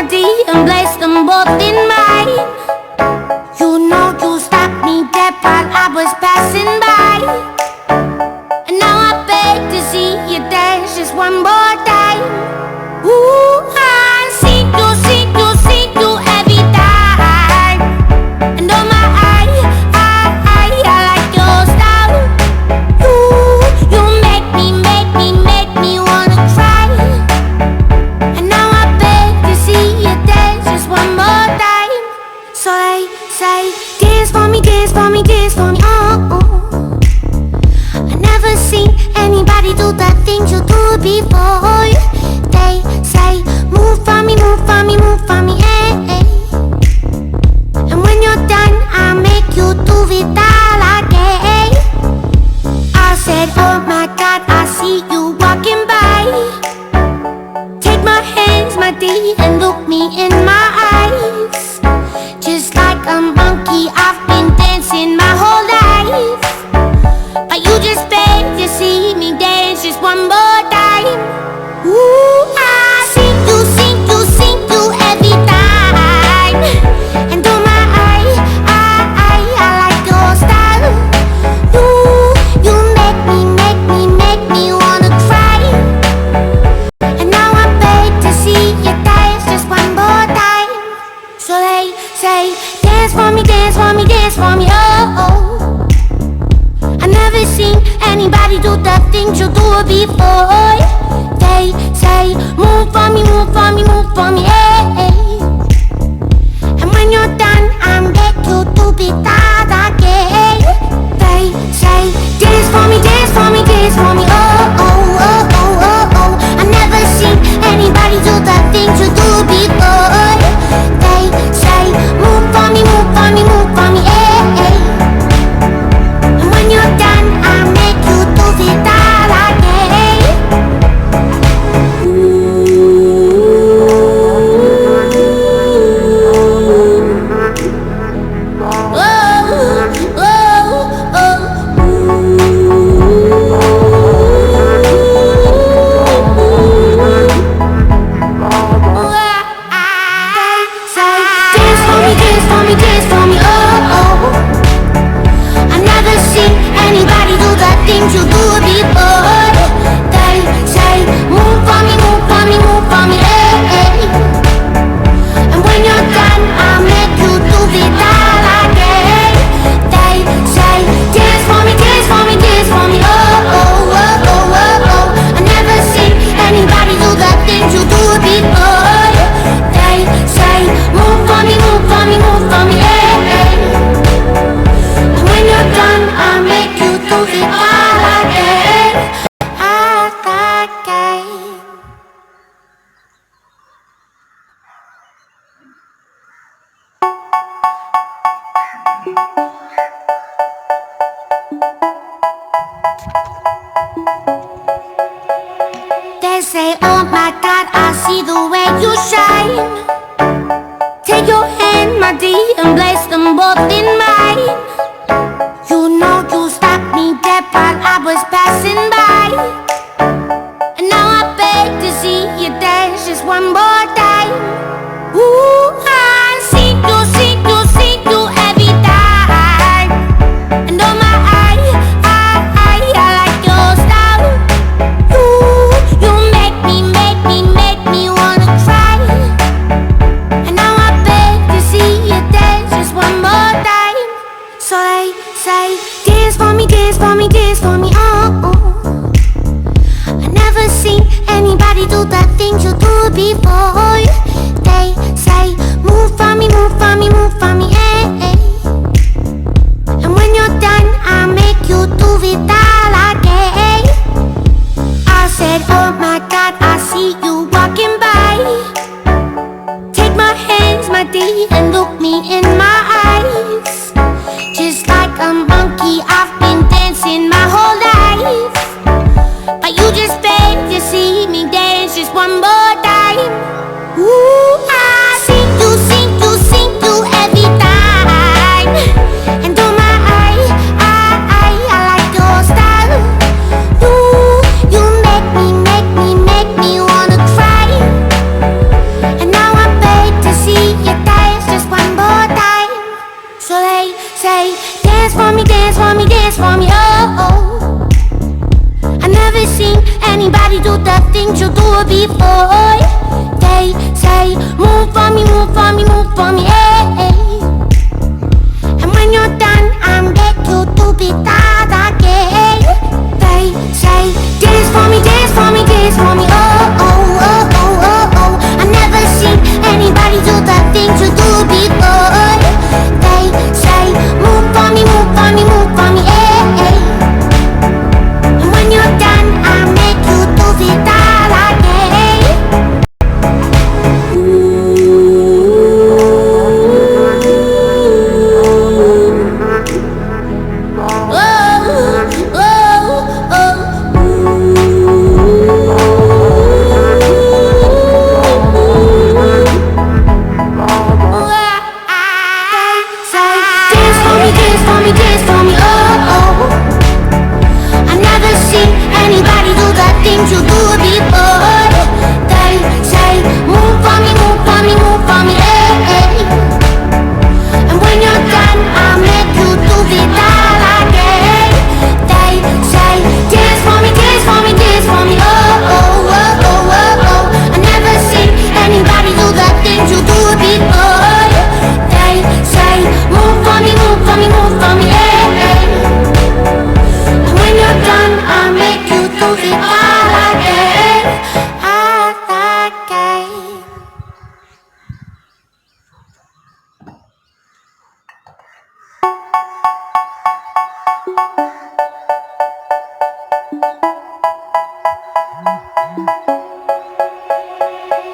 my D and place them both in mine. You know you stopped me dead while I was passing by, and now I beg to see you dance just one more time. Ooh, I see you every time. And oh my, I like your style. You make me wanna cry. And now I beg to see you dance just one more time. So they say, dance for me, dance for me, dance for me, oh, oh. I never seen anybody do the things you do before. They say, move for me, move for me, move for me, eh, eh. And when you're done, I'll make you do it all again. I said, oh my God, I see you walking by. Take my hands, my D, and look me in my eyes. Just like a monkey, I've been dancing my whole life, but you just beg to see me dance just one more time. Ooh, I see you every time. And oh my, I like your style. You make me wanna cry. And now I beg to see you dance just one more time. So they say, dance for me, dance for me, dance for me, oh, oh. I never seen anybody do the things you do before. They say, move for me, move for me, move for me, eh, eh. And when you're done, I'll make you do it all again. They say, dance for me, dance for me, dance for me, oh, oh, oh, oh, oh, oh. I never seen anybody do the things you do before. They say, move for me, move for me, move for me, eh, eh. And when you're done, I'll make you do it all again. Things you do before. They say, move for me, move for me, move for me, eh, eh. And when you're done, I'll make you do it all again. They say, dance for me, dance for me, dance for me, oh, oh, oh, oh, oh, oh. I never seen anybody do the things you do before. They say, move for me, move for me, move for me, eh, eh. And when you're done, I'll make you do it all. They say, oh my God, I see the way you shine. Take your hand, my D, and place them both in mine. You know you stopped me dead while I was passing by, and now I beg to see you dance just one more time. Ooh, I see you every time. And oh my, I like your style. You make me wanna cry. And now I beg to see you dance just one more time. So they say, dance for me, dance for me, dance for me, oh, oh. I never seen anybody do the things you do before. They say, move for me, move for me, move for me, eh, eh. And when you're done, I'll make you do it all again. I said, oh my God, I see you walking by. Take my hands, my D, and look me in my eyes. Just like a monkey, I've been dancing my whole life, but you just beg to see me dance just one more time. Ooh, I see you every time. And oh my, I like your style. You make me wanna cry. And now I beg before. They say, move for me, move for me, move for me, hey. And when you're done, I'm back you to be that again. They say, dance for me, dance for me, dance for me, oh, oh, oh, oh, oh, oh. I never seen anybody do the things you do before. They say, move for me, move for me, move for me, hey. And when you're done, I'll make you do it all again. You do it before. They say, move for me, move for me, move for me, hey. And when you're done, I'll make you do it all again. They say, dance for me, dance for me, dance for me, oh, oh, oh, oh, oh, oh. I never seen anybody do the things you do before. They say, move for me, move for me, move for me, hey. And when you're done, I'll make you do it all.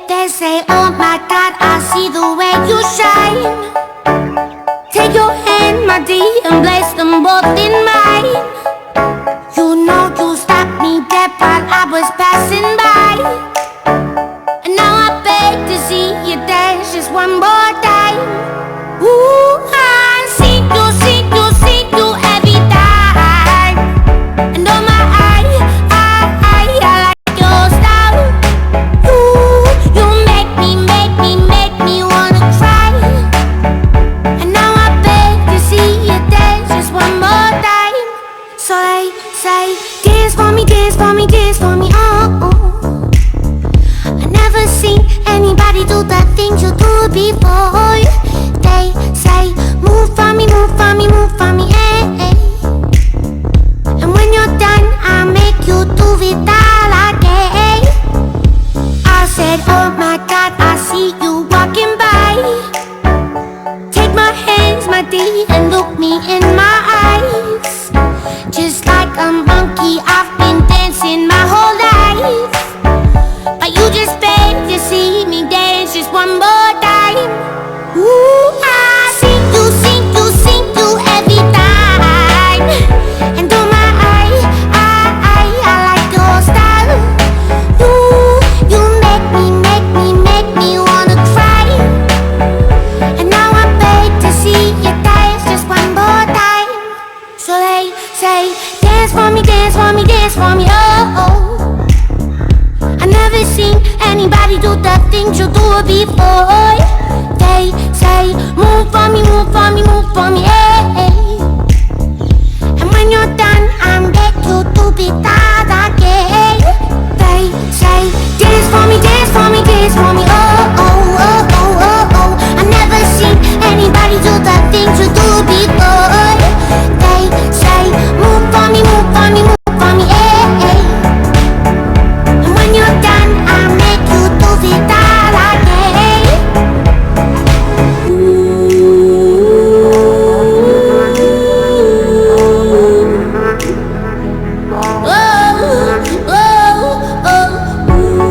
They say, oh my God, I see the way you shine. Take your hand, my dear, and place them both in mine. You know you stopped me dead while I was passing by. And now I beg to see you dance just one more time. Ooh, I see you every time. And oh my, I like your style. You make me wanna cry. And now I beg to see you dance just one more time. So they say, dance for me, dance for me, dance for me, oh, oh. I never seen anybody do the things you do before. They say, move for me, move for me, move for me, hey. And when you're done, I'll make you do it all again. I said, oh my God, I see you walking by. Take my hands, my dear, and look me in my eyes. Just like a monkey, I've been dancing my whole life. But you just beg to see me dance just one more time. Ooh, I see you every time. And oh my, I like your style. You make me wanna cry. And now I beg to see you dance just one more time. So they say, dance for me, dance for me, dance for me, oh, oh. I never seen anybody do the things you do before. They say, move for me, move for me, move for me, hey. And when you're done, I'm back you to be that again. They say, dance for me, dance for me, dance for me, oh, oh, oh, oh, oh, oh. I never seen anybody do the things you do before. They say, move for me, move for me, move for me, hey. And when you're done, I'll make you do it all again. Oh, oh, oh, oh.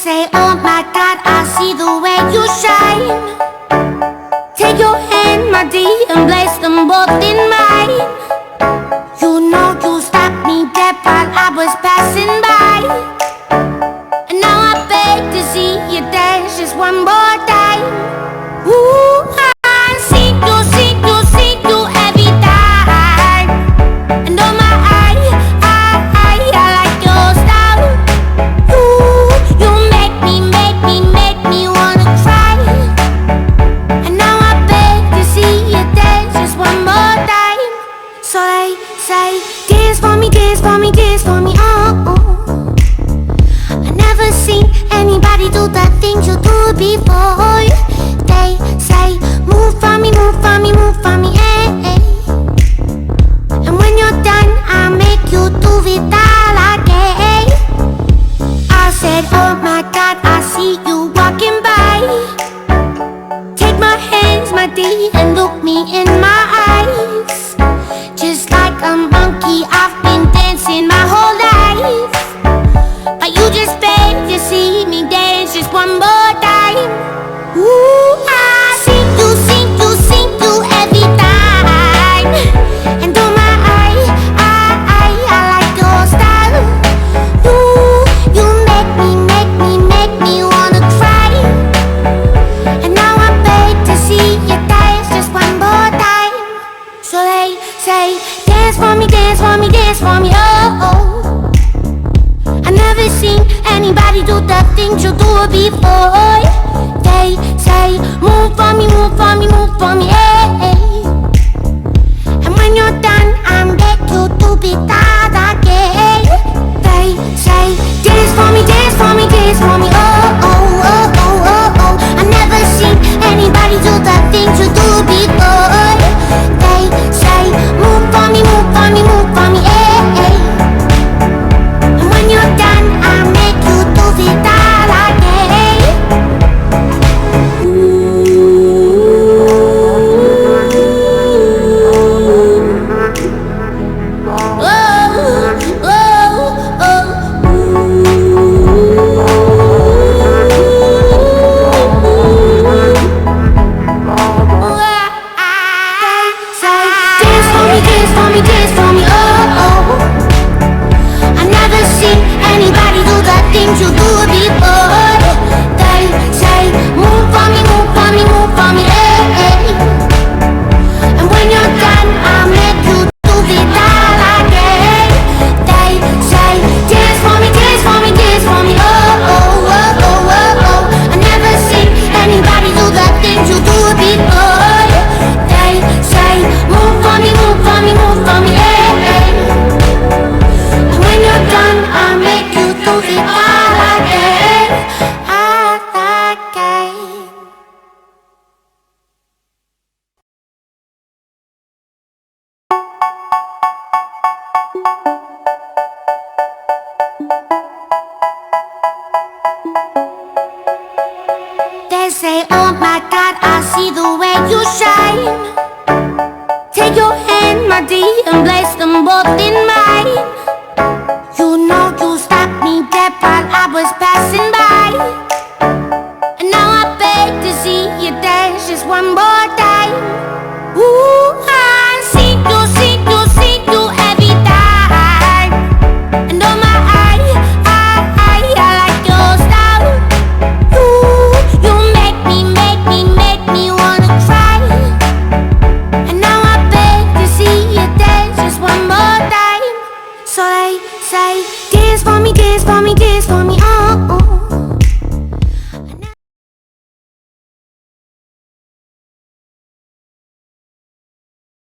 say, oh my God, I see the way you shine. Take your hand, my dear, and place them both in mine. You know you stopped me dead while I was passing by. And now I beg to see you dance just one more time. Ooh, I see you every time. And oh my, I like your style. Ooh, you make me wanna cry. And now I beg to see you dance just one more time. So they say, dance for me, dance for me, dance for me, oh. I never seen anybody do the things you do before. They say, move for me, move for me, move for me, eh. And when you're done, I'll make you do it all again. I said, oh my God, I see you walking by. Take my hands, my dear, and look me in my eyes. Just like a monkey, I've been dancing my whole life. But you just beg to see me dance just one more time. Ooh, I sing you every time. And oh my, I like your style. Ooh, you make me wanna cry. And now I beg to see you dance just one more time. So they say, dance for me, dance for me, dance for me, oh. I never seen anybody do the things you do before. They say, move for me, move for me, move for me, eh. And when you're done, I'll make you do it all again. They say, dance for me, dance for me, dance for me, oh. I never seen anybody do the things you do before. They say, move for me, move for me, move for me, eh. And when you're done, I'll make you do it all again. Dance for me, oh. I never seen anybody do the things you do before. They say, move for me, move for me, move for me, eh. And when you're done, I'll make you do it all again. They say, dance for me, dance for me, dance for me, oh. I never seen anybody do the things you do before. They say, move for me, move for me, move for me, eh. And when you're done, I'll make you do it all again, all again. They say, oh my God, I see the way you shine. Take your hand, my dear, and place them both in mine. You know you stopped me dead while I was passing by.